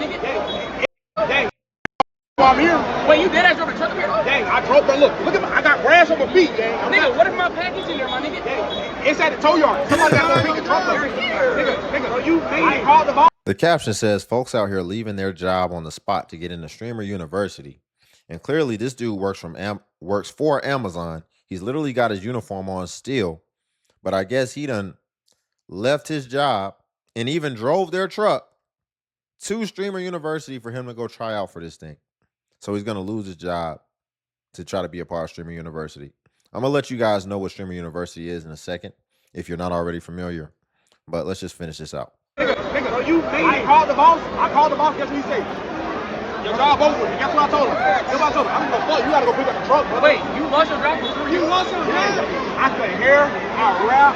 nigga. Dang. I'm here. Wait, you did that drove the truck up here? Dang, I drove that. Look at I got grass on my feet, gang. Nigga, what if my package in there, my nigga? Dang, it's at the tow yard. Somebody got to pick the truck up. Nigga, you I called the boss. The caption says, folks out here leaving their job on the spot to get into Streamer University. And clearly this dude works for Amazon. He's literally got his uniform on still. But I guess he done left his job and even drove their truck to Streamer University for him to go try out for this thing. So he's going to lose his job to try to be a part of Streamer University. I'm going to let you guys know what Streamer University is in a second, if you're not already familiar. But let's just finish this out. Nigga, I called the boss. Guess what he said? Your job over. And guess what I told him? I'm gonna fuck. You gotta go pick up the truck, brother. Wait, you lost your job? You lost your job? I cut hair. I rap.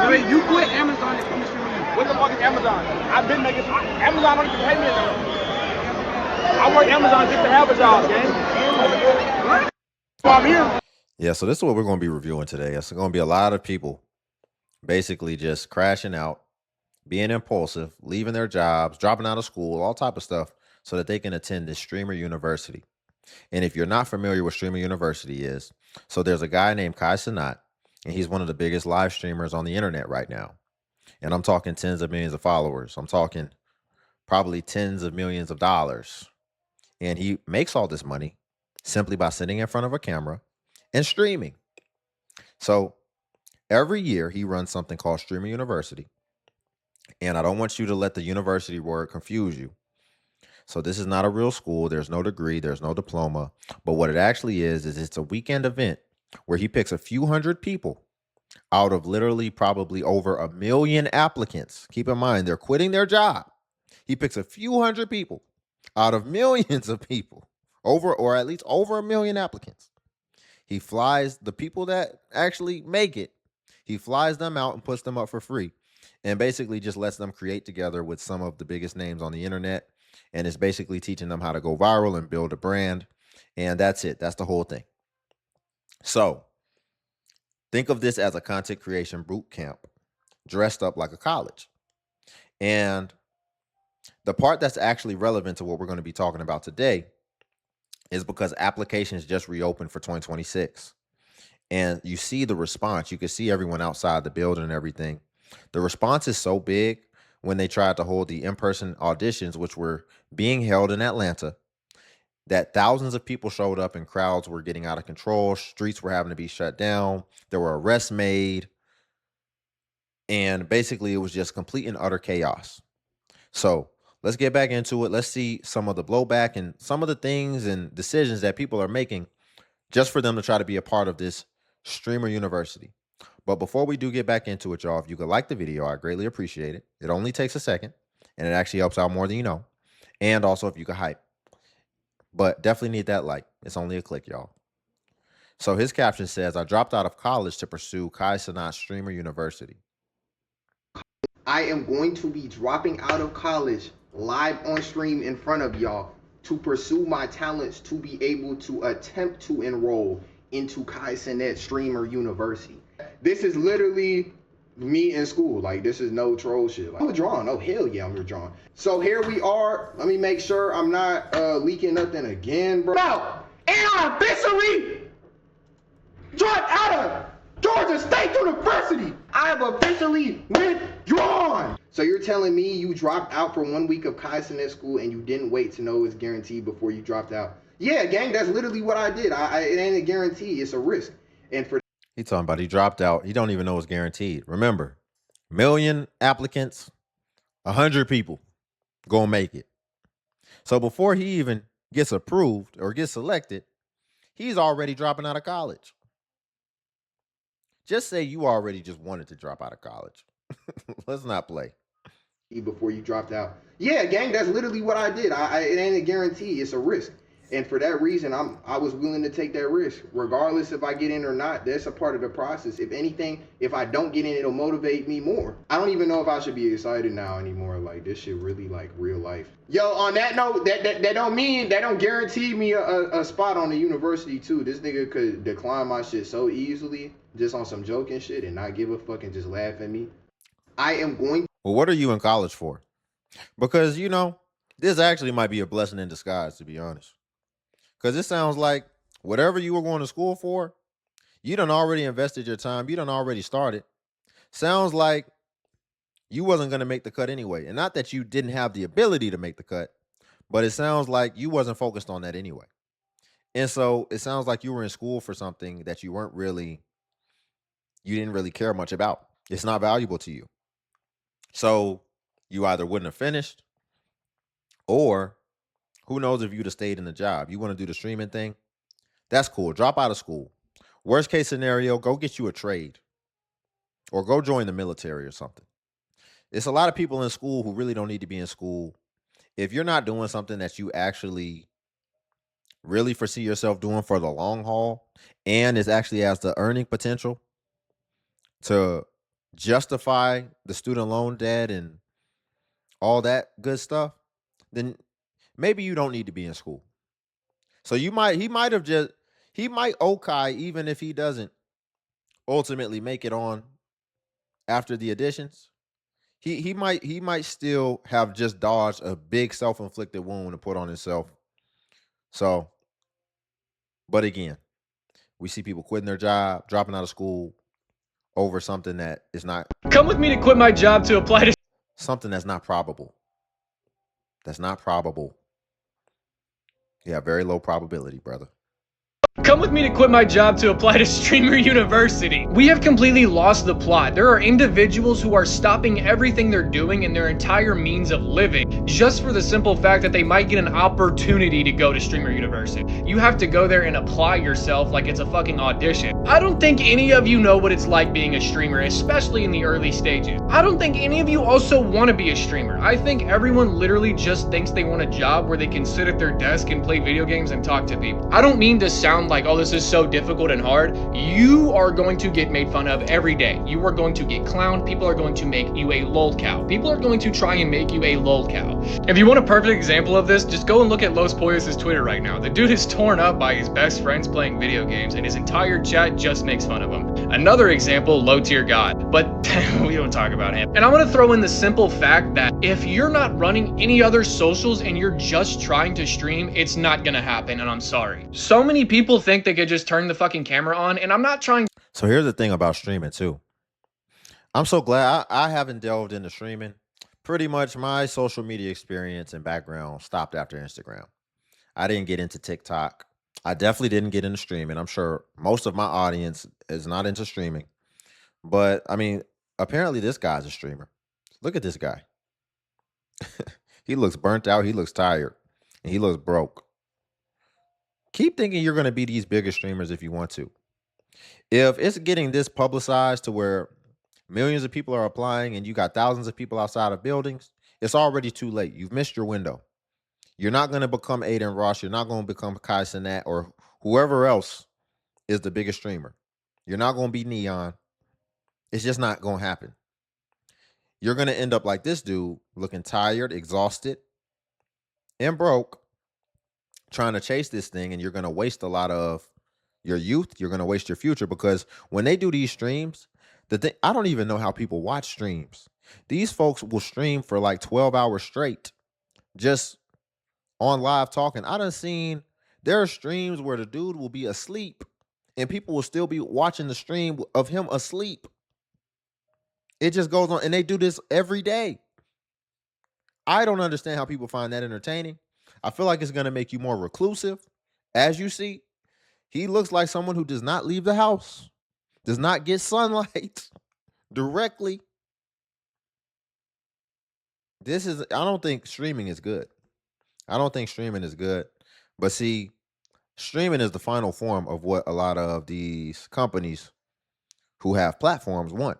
Wait, you quit Amazon to come to Streamer U. What the fuck is Amazon? I've been making. Amazon don't even pay me enough. I work Amazon just to have a job, gang. So I'm here. Yeah, so this is what we're going to be reviewing today. It's going to be a lot of people basically just crashing out, being impulsive, leaving their jobs, dropping out of school, all type of stuff so that they can attend this Streamer University. And if you're not familiar with Streamer University is, so there's a guy named cenat, and he's one of the biggest live streamers on the internet right now. And I'm talking tens of millions of followers. I'm talking probably tens of millions of dollars. And he makes all this money simply by sitting in front of a camera and streaming. So every year he runs something called Streamer University. And I don't want you to let the university word confuse you. So this is not a real school. There's no degree. There's no diploma. But what it actually is it's a weekend event where he picks a few hundred people out of literally probably over 1 million applicants. Keep in mind, they're quitting their job. He picks a few hundred people out of millions of people, or at least over 1 million applicants. He flies the people that actually make it. He flies them out and puts them up for free. And basically just lets them create together with some of the biggest names on the internet. And it's basically teaching them how to go viral and build a brand. And that's it. That's the whole thing. So think of this as a content creation boot camp dressed up like a college. And the part that's actually relevant to what we're going to be talking about today is because applications just reopened for 2026. And you see the response. You can see everyone outside the building and everything. The response is so big when they tried to hold the in-person auditions, which were being held in Atlanta, that thousands of people showed up and crowds were getting out of control. Streets were having to be shut down. There were arrests made. And basically, it was just complete and utter chaos. So let's get back into it. Let's see some of the blowback and some of the things and decisions that people are making just for them to try to be a part of this Streamer University. But before we do get back into it, y'all, if you could like the video, I greatly appreciate it. It only takes a second, and it actually helps out more than you know. And also, if you could hype. But definitely need that like. It's only a click, y'all. So his caption says, I dropped out of college to pursue cenat Streamer University. I am going to be dropping out of college live on stream in front of y'all to pursue my talents to be able to attempt to enroll into cenat Streamer University. This is literally me in school. Like, this is no troll shit. Like, I'm withdrawing. Oh, hell yeah, I'm withdrawing. So here we are. Let me make sure I'm not leaking nothing again, bro. Now, and I officially dropped out of Georgia State University. I have officially withdrawn. So you're telling me you dropped out for 1 week of cenat school and you didn't wait to know it's guaranteed before you dropped out? Yeah, gang, that's literally what I did. It ain't a guarantee. It's a risk. And for He talking about he dropped out. He don't even know it's guaranteed. Remember, 1 million applicants, 100 people gonna make it. So before he even gets approved or gets selected, he's already dropping out of college. Just say you already just wanted to drop out of college. Let's not play. Before you dropped out. Yeah, gang, that's literally what I did. It ain't a guarantee. It's a risk. And for that reason, I was willing to take that risk. Regardless if I get in or not, that's a part of the process. If anything, if I don't get in, it'll motivate me more. I don't even know if I should be excited now anymore. Like, this shit really like real life. Yo, on that note, that don't guarantee me a spot on the university too. This nigga could decline my shit so easily just on some joking shit and not give a fuck and just laugh at me. I am going. Well, what are you in college for? Because, this actually might be a blessing in disguise, to be honest. Because it sounds like whatever you were going to school for, you done already invested your time. You done already started. Sounds like you wasn't going to make the cut anyway. And not that you didn't have the ability to make the cut, but it sounds like you wasn't focused on that anyway. And so it sounds like you were in school for something that you didn't really care much about. It's not valuable to you. So you either wouldn't have finished, or who knows if you'd have stayed in the job. You want to do the streaming thing? That's cool. Drop out of school. Worst case scenario, go get you a trade or go join the military or something. It's a lot of people in school who really don't need to be in school. If you're not doing something that you actually really foresee yourself doing for the long haul and is actually has the earning potential to justify the student loan debt and all that good stuff, then maybe you don't need to be in school. So he might okay even if he doesn't ultimately make it on after the auditions. He might still have just dodged a big self-inflicted wound to put on himself. So, but again, we see people quitting their job, dropping out of school over something that is not. Come with me to quit my job to apply to Something that's not probable. That's not probable. Yeah, very low probability, brother. Come with me to quit my job to apply to Streamer University. We have completely lost the plot. There are individuals who are stopping everything they're doing and their entire means of living just for the simple fact that they might get an opportunity to go to Streamer University. You have to go there and apply yourself like it's a fucking audition. I don't think any of you know what it's like being a streamer, especially in the early stages. I don't think any of you also want to be a streamer. I think everyone literally just thinks they want a job where they can sit at their desk and play video games and talk to people. I don't mean to sound like, oh, this is so difficult and hard. You are going to get made fun of every day. You are going to get clowned. People are going to make you a lolcow. People are going to try and make you a lolcow. If you want a perfect example of this, just go and look at Los Poyos' Twitter right now. The dude is torn up by his best friends playing video games, and his entire chat just makes fun of him. Another example, Low Tier God, but we don't talk about him. And I want to throw in the simple fact that if you're not running any other socials and you're just trying to stream, it's not gonna happen, and I'm sorry. So many people think they could just turn the fucking camera on, and I'm not trying. So here's the thing about streaming too. I'm so glad I haven't delved into streaming. Pretty much my social media experience and background stopped after Instagram. I didn't get into TikTok. I definitely didn't get into streaming. I'm sure most of my audience is not into streaming. But I mean, apparently this guy's a streamer. Look at this guy. He looks burnt out. He looks tired. And he looks broke. Keep thinking you're going to be these bigger streamers if you want to. If it's getting this publicized to where millions of people are applying and you got thousands of people outside of buildings, it's already too late. You've missed your window. You're not going to become Aiden Ross. You're not going to become Kai Cenat or whoever else is the biggest streamer. You're not going to be Neon. It's just not going to happen. You're going to end up like this dude, looking tired, exhausted, and broke, trying to chase this thing, and you're going to waste a lot of your youth. You're going to waste your future, because when they do these streams, I don't even know how people watch streams. These folks will stream for like 12 hours straight, just on live talking. I done seen there are streams where the dude will be asleep and people will still be watching the stream of him asleep. It just goes on, and they do this every day. I don't understand how people find that entertaining. I feel like it's going to make you more reclusive. As you see, he looks like someone who does not leave the house, does not get sunlight directly. I don't think streaming is good. I don't think streaming is good. But see, streaming is the final form of what a lot of these companies who have platforms want.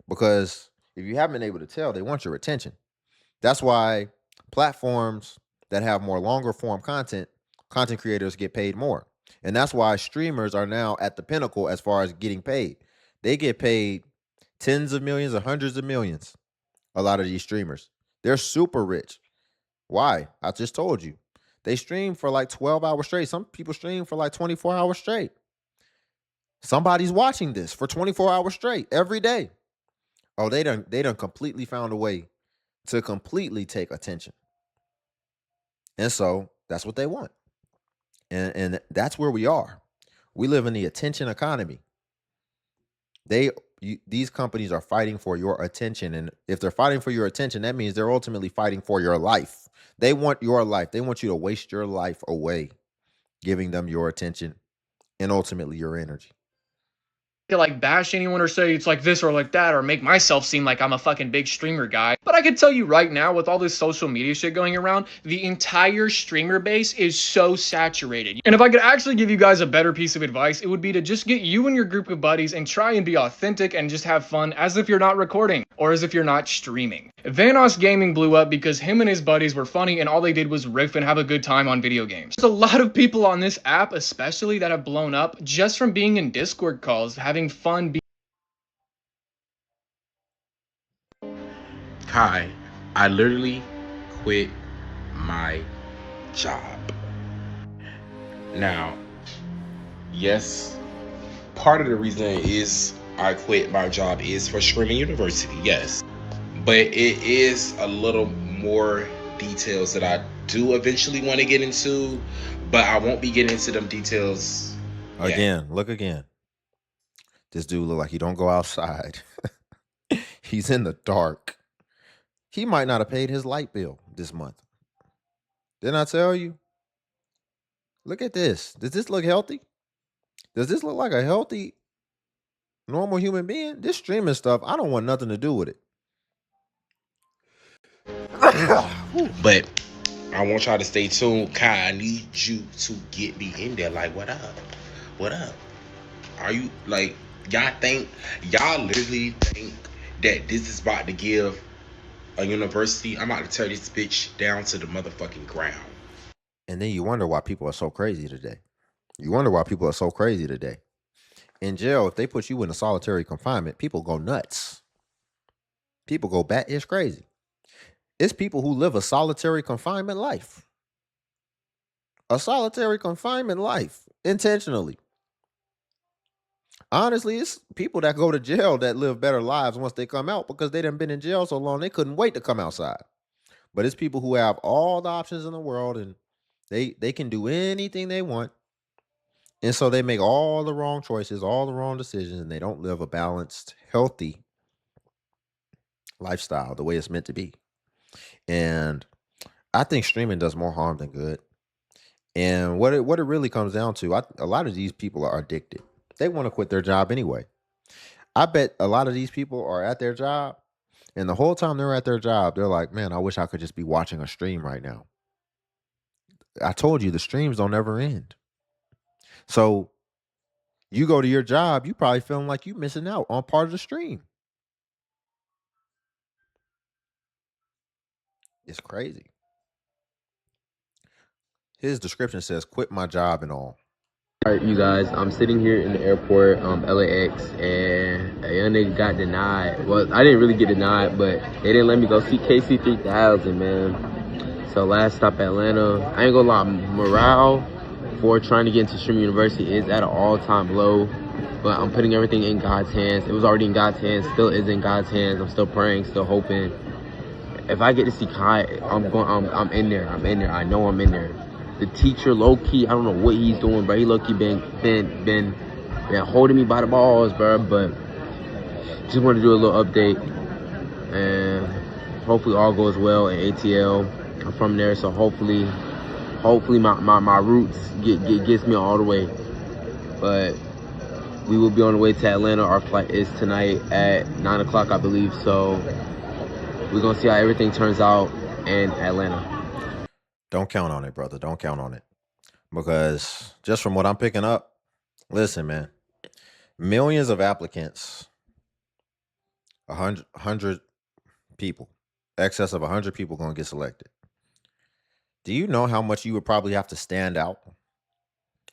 Because if you haven't been able to tell, they want your attention. That's why platforms that have more longer form content creators get paid more. And that's why streamers are now at the pinnacle as far as getting paid. They get paid tens of millions or hundreds of millions. A lot of these streamers, they're super rich. Why? I just told you. They stream for like 12 hours straight. Some people stream for like 24 hours straight. Somebody's watching this for 24 hours straight every day. Oh, they done completely found a way to completely take attention. And so that's what they want. And that's where we are. We live in the attention economy. These companies are fighting for your attention. And if they're fighting for your attention, that means they're ultimately fighting for your life. They want your life. They want you to waste your life away, giving them your attention and ultimately your energy. To like bash anyone or say it's like this or like that or make myself seem like I'm a fucking big streamer guy. But I can tell you right now, with all this social media shit going around, the entire streamer base is so saturated. And if I could actually give you guys a better piece of advice, it would be to just get you and your group of buddies and try and be authentic and just have fun as if you're not recording or as if you're not streaming. Vanoss Gaming blew up because him and his buddies were funny and all they did was riff and have a good time on video games. There's a lot of people on this app especially that have blown up just from being in Discord calls, having fun. Hi, I literally quit my job. Now, yes, part of the reason is I quit my job is for streaming university, yes. But it is a little more details that I do eventually want to get into, but I won't be getting into them details yet. Again, look again. This dude look like he don't go outside. He's in the dark. He might not have paid his light bill this month. Didn't I tell you? Look at this. Does this look healthy? Does this look like a healthy, normal human being? This streaming stuff, I don't want nothing to do with it. But I want y'all to stay tuned. Kai, I need you to get me in there. Like, what up? What up? Are you, like, y'all literally think that this is about to give a university? I'm about to tear this bitch down to the motherfucking ground. And then you wonder why people are so crazy today. You wonder why people are so crazy today. In jail, if they put you in a solitary confinement, people go nuts. People go bat-ish crazy. It's people who live a solitary confinement life. A solitary confinement life, intentionally. Honestly, it's people that go to jail that live better lives once they come out because they done been in jail so long they couldn't wait to come outside. But it's people who have all the options in the world and they can do anything they want. And so they make all the wrong choices, all the wrong decisions, and they don't live a balanced, healthy lifestyle the way it's meant to be. And I think streaming does more harm than good. And what it really comes down to, a lot of these people are addicted. They want to quit their job anyway. I bet a lot of these people are at their job, and the whole time they're at their job, they're like, man, I wish I could just be watching a stream right now. I told you the streams don't ever end. So you go to your job, you probably feeling like you missing out on part of the stream. It's crazy. His description says, quit my job and all. All right, you guys, I'm sitting here in the airport, LAX, and a young nigga got denied. Well, I didn't really get denied, but they didn't let me go see KC3000, man. So last stop Atlanta. I ain't gonna lie, morale for trying to get into streaming university is at an all-time low, but I'm putting everything in God's hands. It was already in God's hands, still is in God's hands. I'm still praying, still hoping. If I get to see Kai, I'm in there. I know I'm in there. The teacher, low key, I don't know what he's doing, bro. He low key been holding me by the balls, bro. But just want to do a little update, and hopefully all goes well at ATL. I'm from there, so hopefully my roots gets me all the way. But we will be on the way to Atlanta. Our flight is tonight at 9 o'clock, I believe. So we're gonna see how everything turns out in Atlanta. Don't count on it, brother. Don't count on it. Because just from what I'm picking up, listen, man, millions of applicants, 100 people, excess of 100 people going to get selected. Do you know how much you would probably have to stand out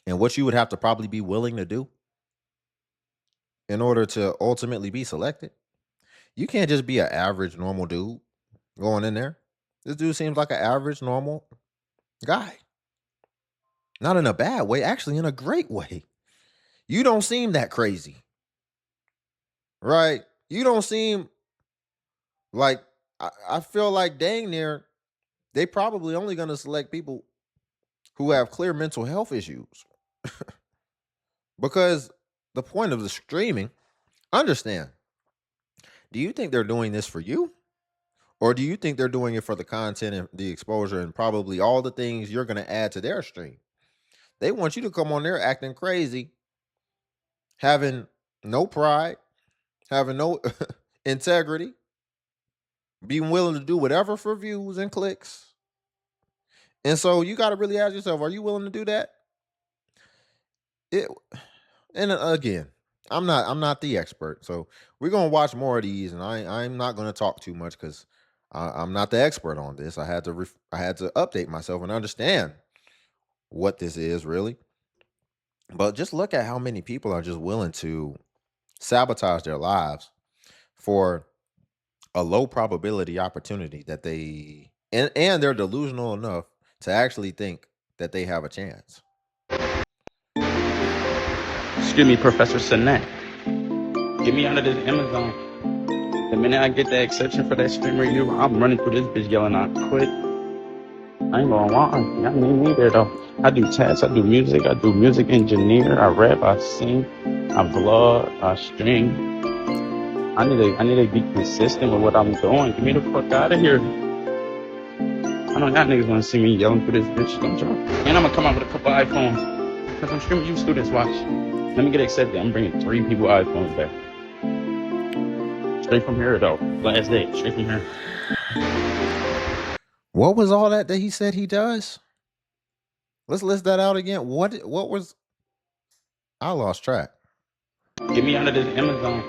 and what you would have to probably be willing to do in order to ultimately be selected? You can't just be an average, normal dude going in there. This dude seems like an average, normal guy. Not in a bad way, actually in a great way. You don't seem that crazy, right? You don't seem like I feel like dang near they probably only going to select people who have clear mental health issues. Because the point of the streaming, understand, do you think they're doing this for you? Or do you think they're doing it for the content and the exposure and probably all the things you're going to add to their stream? They want you to come on there acting crazy, having no pride, having no integrity, being willing to do whatever for views and clicks. And so you got to really ask yourself, are you willing to do that? And again, I'm not the expert. So we're going to watch more of these, and I'm not going to talk too much because I'm not the expert on this. I had to update myself and understand what this is really. But just look at how many people are just willing to sabotage their lives for a low probability opportunity that they and they're delusional enough to actually think that they have a chance. Excuse me, Professor cenat. Get me out of this Amazon. The minute I get that exception for that streamer, I'm running through this bitch yelling out, quit. I ain't gonna lie. Y'all need me there though. I do tasks, I do music, I do music engineer, I rap, I sing, I vlog, I stream. I need to be consistent with what I'm doing. Get me the fuck out of here. I know y'all niggas wanna see me yelling through this bitch. Don't drop. And I'm gonna come out with a couple iPhones. Cause I'm streaming you students, watch. Let me get accepted. I'm bringing 3 people iPhones back. Straight from here though. Last day, straight from here. What was all that he said he does? Let's list that out again. What was? I lost track. Get me out of this Amazon.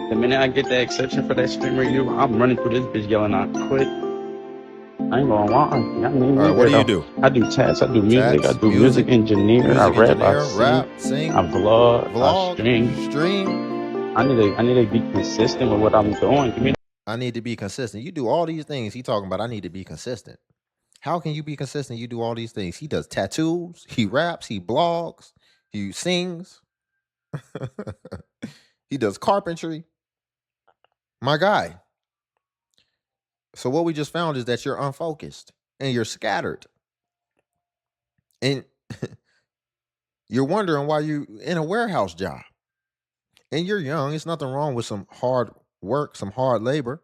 The minute I get that exception for that streamer, I'm running through this bitch yelling out, quit. I ain't gonna lie. Y'all need me All right, what do you do? I do tasks, I do music, I do music engineer, I rap, I sing, I vlog, I stream. I need to be consistent with what I'm doing. I need to be consistent. You do all these things. He talking about I need to be consistent. How can you be consistent? You do all these things. He does tattoos, he raps, he blogs, he sings, he does carpentry. My guy. So what we just found is that you're unfocused and you're scattered. And you're wondering why you're in a warehouse job. And you're young. It's nothing wrong with some hard work, some hard labor,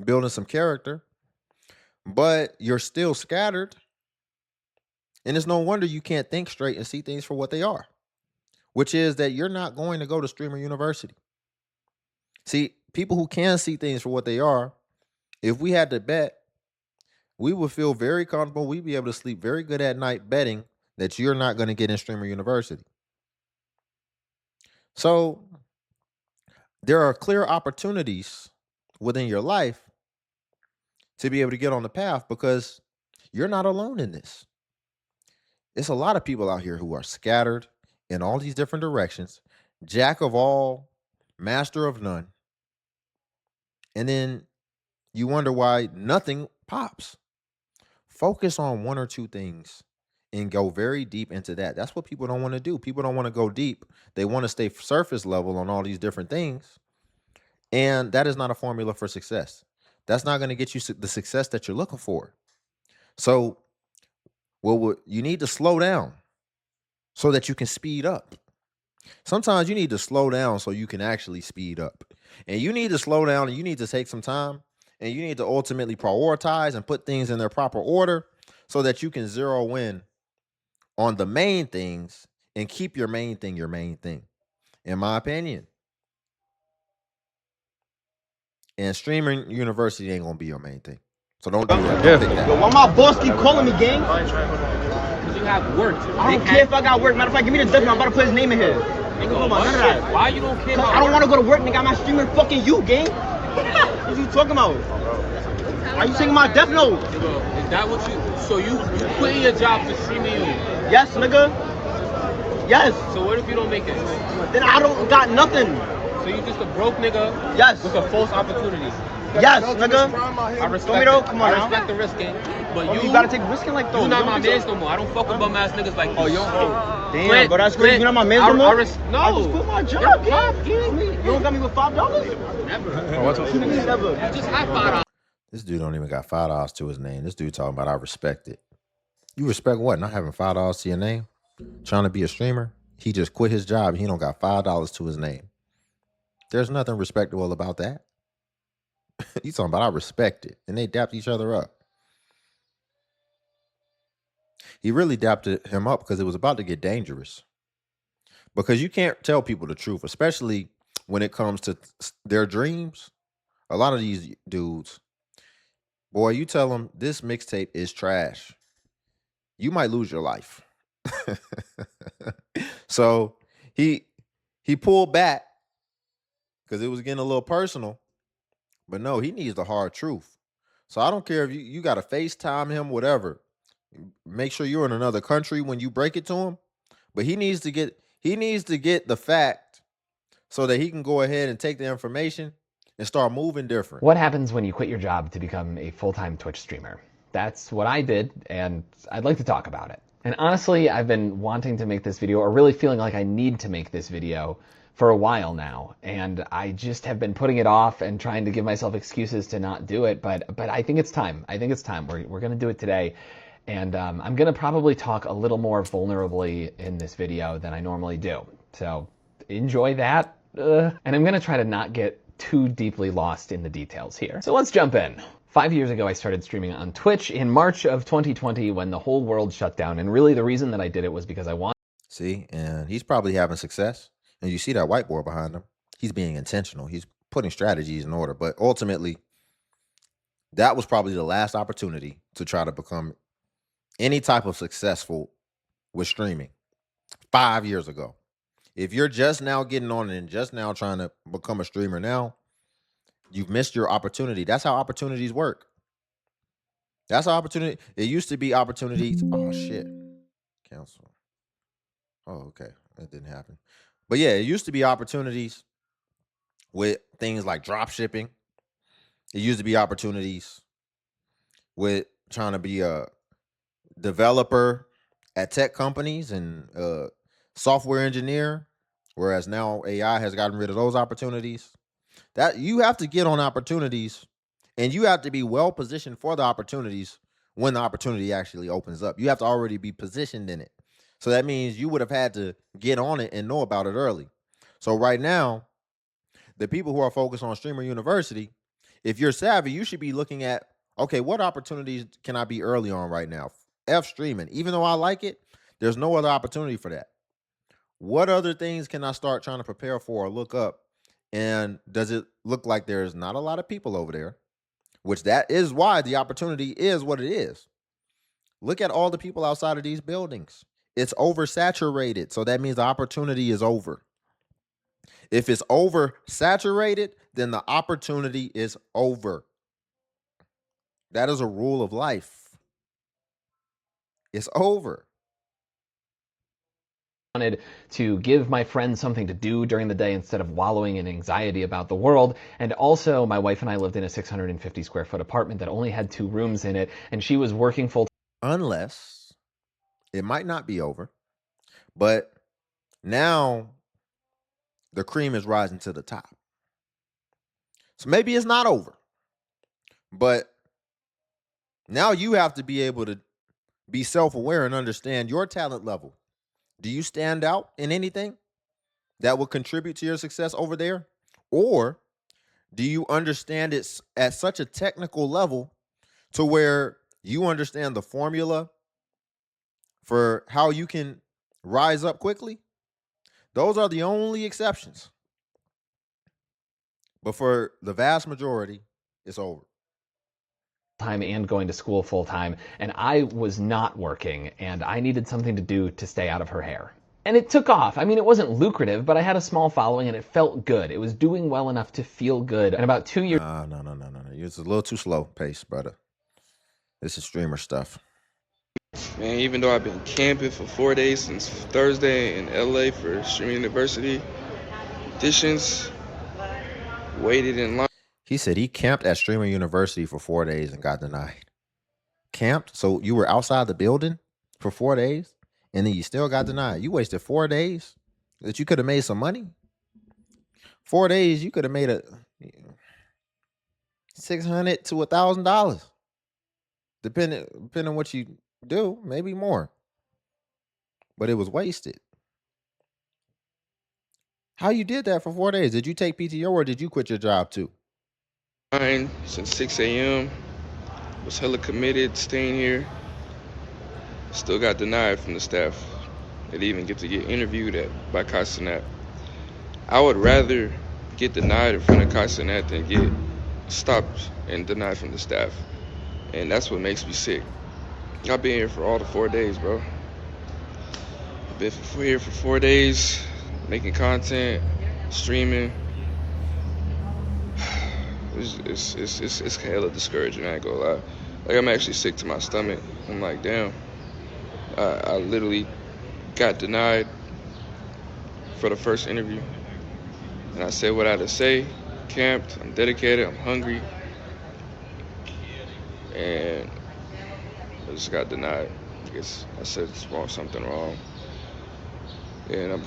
building some character. But you're still scattered. And it's no wonder you can't think straight and see things for what they are. Which is that you're not going to go to Streamer University. See, people who can see things for what they are, if we had to bet, we would feel very comfortable. We'd be able to sleep very good at night betting that you're not going to get in Streamer University. So there are clear opportunities within your life to be able to get on the path because you're not alone in this. There's a lot of people out here who are scattered in all these different directions, jack of all, master of none. And then you wonder why nothing pops. Focus on 1 or 2 things and go very deep into that. That's what people don't want to do. People don't want to go deep. They want to stay surface level on all these different things. And that is not a formula for success. That's not going to get you the success that you're looking for. So, you need to slow down so that you can speed up. Sometimes you need to slow down so you can actually speed up. And you need to slow down and you need to take some time and you need to ultimately prioritize and put things in their proper order so that you can zero in on the main things and keep your main thing, in my opinion. And streaming university ain't gonna be your main thing. So don't do that. Don't pick that. Yo, why my boss keep calling me, gang? Because you have work. I don't care if I got work. Matter of fact, give me the document. I'm about to put his name in here. Why you don't care about I don't want to go to work, nigga. I'm not streaming fucking you, gang. What you talking about? Are you taking my death note? Is that what you... So you quitting your job to stream you? Yes, nigga. Yes. So what if you don't make it? Then I don't got nothing. So you just a broke nigga? Yes. With a false opportunity? Yes, nigga. I respect it. Come on, I respect the risking. But you gotta take risking like those. You not my mans no more. I don't fuck with bum ass niggas like you. Oh, yo. Damn, but that's crazy. You not my mans no more? No. I just quit my job, gang. You don't got me with $5? Never. Never. You just have $5. This dude don't even got $5 to his name. This dude talking about I respect it. You respect what? Not having $5 to your name? Trying to be a streamer? He just quit his job. He don't got $5 to his name. There's nothing respectable about that. He's talking about I respect it. And they dapped each other up. He really dapped him up because it was about to get dangerous. Because you can't tell people the truth, especially when it comes to their dreams. A lot of these dudes, boy, you tell them this mixtape is trash, you might lose your life. So he pulled back because it was getting a little personal. But no, he needs the hard truth. So I don't care if you got to FaceTime him, whatever. Make sure you're in another country when you break it to him. But he needs to get the fact so that he can go ahead and take the information and start moving different. What happens when you quit your job to become a full-time Twitch streamer? That's what I did, and I'd like to talk about it. And honestly, I've been wanting to make this video, or really feeling like I need to make this video for a while now, and I just have been putting it off and trying to give myself excuses to not do it, but I think it's time. I think it's time. We're gonna do it today. And I'm gonna probably talk a little more vulnerably in this video than I normally do. So enjoy that. And I'm gonna try to not get too deeply lost in the details here. So let's jump in. 5 years ago, I started streaming on Twitch in March of 2020 when the whole world shut down. And really the reason that I did it was because I wanted. See, and he's probably having success. And you see that whiteboard behind him. He's being intentional. He's putting strategies in order. But ultimately, that was probably the last opportunity to try to become any type of successful with streaming 5 years ago. If you're just now getting on and just now trying to become a streamer now, you've missed your opportunity. That's how opportunities work. That's how opportunity. It used to be opportunities. Oh, shit. Cancel. Oh, okay. That didn't happen. But yeah, it used to be opportunities with things like drop shipping. It used to be opportunities with trying to be a developer at tech companies and software engineer, whereas now AI has gotten rid of those opportunities. That you have to get on opportunities, and you have to be well positioned for the opportunities when the opportunity actually opens up. You have to already be positioned in it. So that means you would have had to get on it and know about it early. So right now, the people who are focused on Streamer University, if you're savvy, you should be looking at, okay, what opportunities can I be early on right now? Streaming. Even though I like it, there's no other opportunity for that. What other things can I start trying to prepare for or look up? And does it look like there's not a lot of people over there? Which that is why the opportunity is what it is. Look at all the people outside of these buildings. It's oversaturated. So that means the opportunity is over. If it's oversaturated, then the opportunity is over. That is a rule of life. It's over. Wanted to give my friends something to do during the day instead of wallowing in anxiety about the world. And also, my wife and I lived in a 650 square foot apartment that only had 2 rooms in it, and she was working full time. Unless it might not be over, but now the cream is rising to the top. So maybe it's not over, but now you have to be able to be self-aware and understand your talent level. Do you stand out in anything that will contribute to your success over there? Or do you understand it at such a technical level to where you understand the formula for how you can rise up quickly? Those are the only exceptions. But for the vast majority, it's over. Time and going to school full time, and I was not working, and I needed something to do to stay out of her hair. And it took off. I mean, it wasn't lucrative, but I had a small following and it felt good. It was doing well enough to feel good. And about 2 years. No. It's a little too slow pace, brother. This is streamer stuff. Man, even though I've been camping for 4 days since Thursday in LA for Streamer University auditions, waited in line. He said he camped at Streamer University for 4 days and got denied. Camped? So you were outside the building for 4 days and then you still got denied. You wasted 4 days that you could have made some money. 4 days, you could have made $600 to $1,000, depending on what you do, maybe more. But it was wasted. How you did that for 4 days? Did you take PTO or did you quit your job too? Since 6 a.m. Was hella committed, staying here. Still got denied from the staff. Didn't even get to get interviewed by cenat. I would rather get denied in front of cenat than get stopped and denied from the staff. And that's what makes me sick. I've been here for all the 4 days, bro. I've been here for 4 days, making content, streaming. It's hella discouraging, I ain't gonna lie. Like, I'm actually sick to my stomach. I'm like, damn. I literally got denied for the first interview. And I said what I had to say, camped, I'm dedicated, I'm hungry. And I just got denied. I guess I said something wrong. And I'm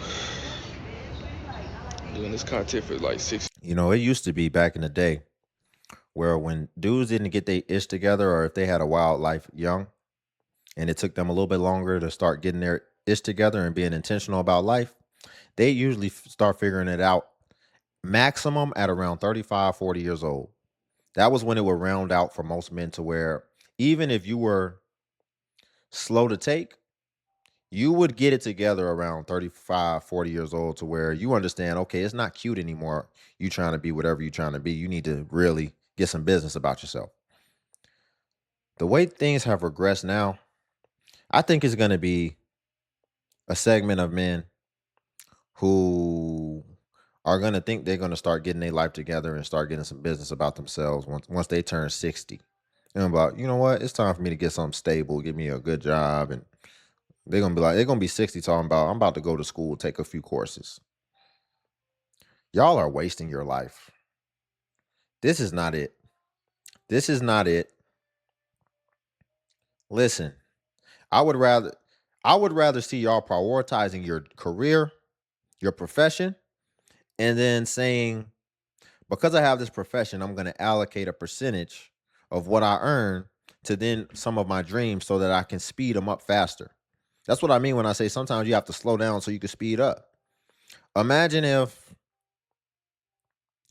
doing this content for like 6 years. You know, it used to be back in the day where when dudes didn't get their ish together, or if they had a wild life young and it took them a little bit longer to start getting their ish together and being intentional about life, they usually start figuring it out maximum at around 35, 40 years old. That was when it would round out for most men to where even if you were slow to take, you would get it together around 35, 40 years old to where you understand, okay, it's not cute anymore. You trying to be whatever you're trying to be. You need to really get some business about yourself. The way things have regressed now, I think it's going to be a segment of men who are going to think they're going to start getting their life together and start getting some business about themselves once they turn 60. And about, you know what, it's time for me to get something stable, get me a good job. And they're going to be like, they're going to be 60 talking about, I'm about to go to school, take a few courses. Y'all are wasting your life. This is not it. This is not it. Listen, I would rather see y'all prioritizing your career, your profession, and then saying, because I have this profession, I'm going to allocate a percentage of what I earn to then some of my dreams so that I can speed them up faster. That's what I mean when I say sometimes you have to slow down so you can speed up. Imagine if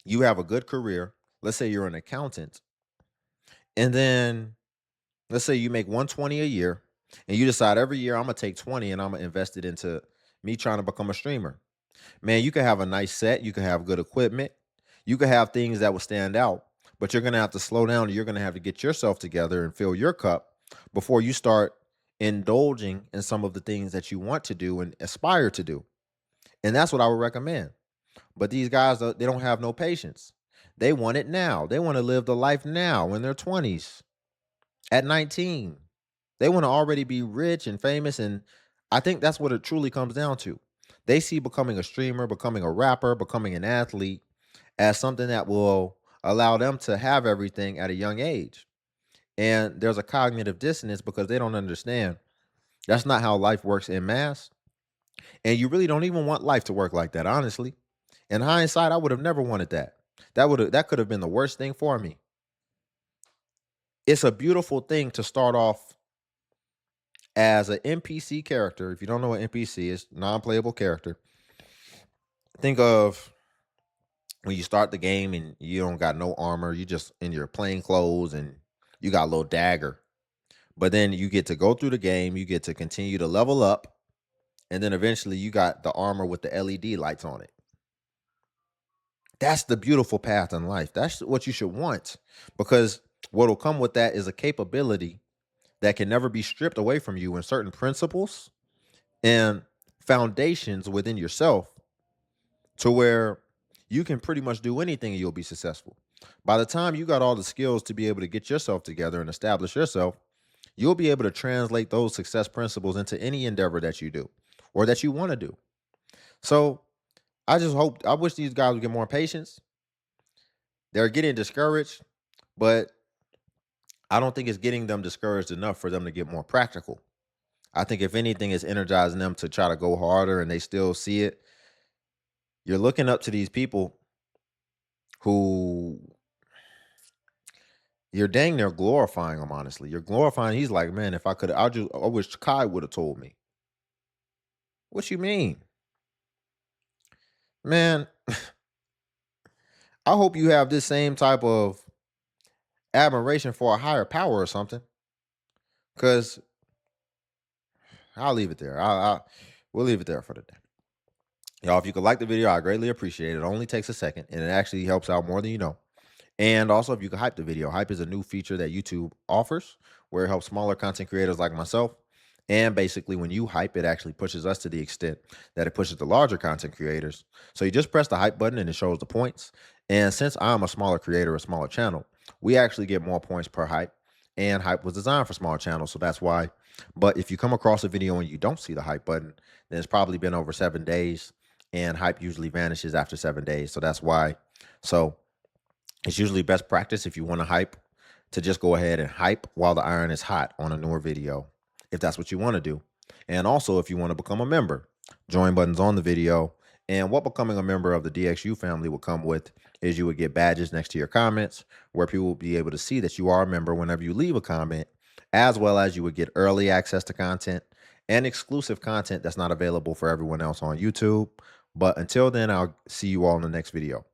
you have a good career. Let's say you're an accountant. And then let's say you make 120 a year and you decide every year I'm going to take 20 and I'm going to invest it into me trying to become a streamer. Man, you can have a nice set. You can have good equipment. You can have things that will stand out, but you're going to have to slow down. And you're going to have to get yourself together and fill your cup before you start indulging in some of the things that you want to do and aspire to do. And that's what I would recommend. But these guys, they don't have no patience. They want it now. They want to live the life now in their 20s, at 19. They want to already be rich and famous. And I think that's what it truly comes down to. They see becoming a streamer, becoming a rapper, becoming an athlete as something that will allow them to have everything at a young age. And there's a cognitive dissonance because they don't understand that's not how life works en masse. And you really don't even want life to work like that, honestly. In hindsight, I would have never wanted that. That could have been the worst thing for me. It's a beautiful thing to start off as an NPC character. If you don't know what NPC is, non-playable character. Think of when you start the game and you don't got no armor, you just in your plain clothes and you got a little dagger. But then you get to go through the game, you get to continue to level up, and then eventually you got the armor with the LED lights on it. That's the beautiful path in life. That's what you should want, because what will come with that is a capability that can never be stripped away from you in certain principles and foundations within yourself to where you can pretty much do anything and you'll be successful. By the time you got all the skills to be able to get yourself together and establish yourself, you'll be able to translate those success principles into any endeavor that you do or that you want to do. So I wish these guys would get more patience. They're getting discouraged, but I don't think it's getting them discouraged enough for them to get more practical. I think if anything, it's energizing them to try to go harder, and they still see it. You're looking up to these people who You're dang near glorifying him, honestly. You're glorifying. He's like, man, if I could, I wish Kai would have told me. What you mean? Man, I hope you have this same type of admiration for a higher power or something. Because I'll leave it there. We'll leave it there for today. Y'all, if you could like the video, I greatly appreciate it. It only takes a second, and it actually helps out more than you know. And also, if you could hype the video, hype is a new feature that YouTube offers where it helps smaller content creators like myself. And basically, when you hype, it actually pushes us to the extent that it pushes the larger content creators. So you just press the hype button and it shows the points. And since I'm a smaller creator, a smaller channel, we actually get more points per hype. And hype was designed for smaller channels, so that's why. But if you come across a video and you don't see the hype button, then it's probably been over 7 days. And hype usually vanishes after 7 days. So that's why. So it's usually best practice if you want to hype to just go ahead and hype while the iron is hot on a newer video, if that's what you want to do. And also, if you want to become a member, join buttons on the video. And what becoming a member of the DXU family will come with is you would get badges next to your comments where people will be able to see that you are a member whenever you leave a comment, as well as you would get early access to content and exclusive content that's not available for everyone else on YouTube. But until then, I'll see you all in the next video.